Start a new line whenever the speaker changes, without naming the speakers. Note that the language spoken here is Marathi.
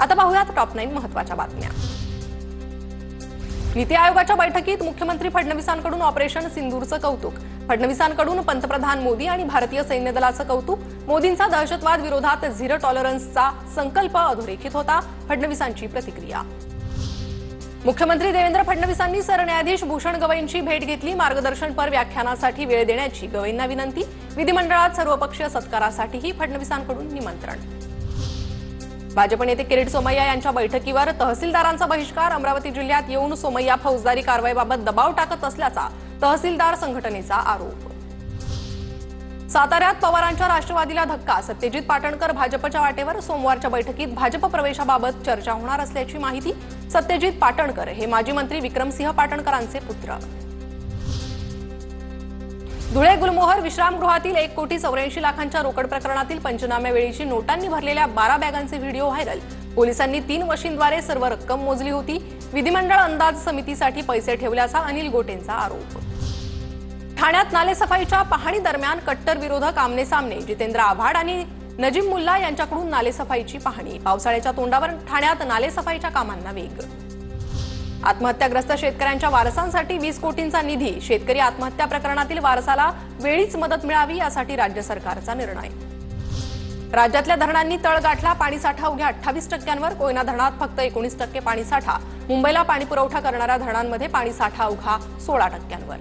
आता पाहूयात टॉप 9 महत्त्वाच्या बातम्या। नीती आयोगाच्या बैठकीत मुख्यमंत्री फडणवीसांकडून ऑपरेशन सिंदूरचं कौतुक। फडणवीसांकडून पंतप्रधान मोदी आणि भारतीय सैन्य दलाचं कौतुक। मोदींचा दहशतवाद विरोधात झिरो टॉलरन्सचा संकल्प अधोरेखित होता। फडणवीसांची प्रतिक्रिया। मुख्यमंत्री देवेंद्र फडणवीसांनी सरन्यायाधीश भूषण गवईंची भेट घेतली। मार्गदर्शनपर व्याख्यानासाठी वेळ देण्याची गवईंना विनंती। विधिमंडळात सर्वपक्षीय सत्कारासाठीही फडणवीसांकडून निमंत्रण। भाजप नेते किरीट सोमय्या यांच्या बैठकीवर तहसीलदारांचा बहिष्कार। अमरावती जिल्ह्यात येऊन सोमय्या फौजदारी कारवाईबाबत दबाव टाकत असल्याचा तहसीलदार संघटनेचा आरोप। साताऱ्यात पवारांच्या राष्ट्रवादीला धक्का। सत्यजित पाटणकर भाजपच्या वाटेवर। सोमवारच्या बैठकीत भाजप प्रवेशाबाबत चर्चा होणार असल्याची माहिती। सत्यजित पाटणकर हे माजी मंत्री विक्रमसिंह पाटणकरांचे पुत्र। धुळे गुलमोहर विश्रामगृहातील 1,84,00,000 रोकड प्रकरणातील पंचनाम्यावेळीची नोटांनी भरलेल्या 12 बॅगांचे व्हिडिओ व्हायरल। पोलिसांनी 3 मशीनद्वारे सर्व रक्कम मोजली होती। विधिमंडळ अंदाज समितीसाठी पैसे ठेवल्याचा अनिल गोटेंचा आरोप। ठाण्यात नालेसफाईच्या पाहणी दरम्यान कट्टर विरोधक आमने-सामने। जितेंद्र आव्हाड आणि नजीम मुल्ला यांच्याकडून नालेसफाईची पाहणी। पावसाळ्याच्या तोंडावर ठाण्यात नालेसफाईच्या कामांना वेग। आत्महत्याग्रस्त शेतकऱ्यांच्या वारसांसाठी 20 कोटींचा निधी। शेतकरी आत्महत्या प्रकरणातील वारसाला वेळीच मदत मिळावी यासाठी राज्य सरकारचा निर्णय। राज्यातल्या धरणांनी तळ गाठला। पाणीसाठा अवघ्या 28%वर। कोयना धरणात फक्त 19% पाणीसाठा। मुंबईला पाणीपुरवठा करणाऱ्या धरणांमध्ये पाणीसाठा अवघा 16%वर।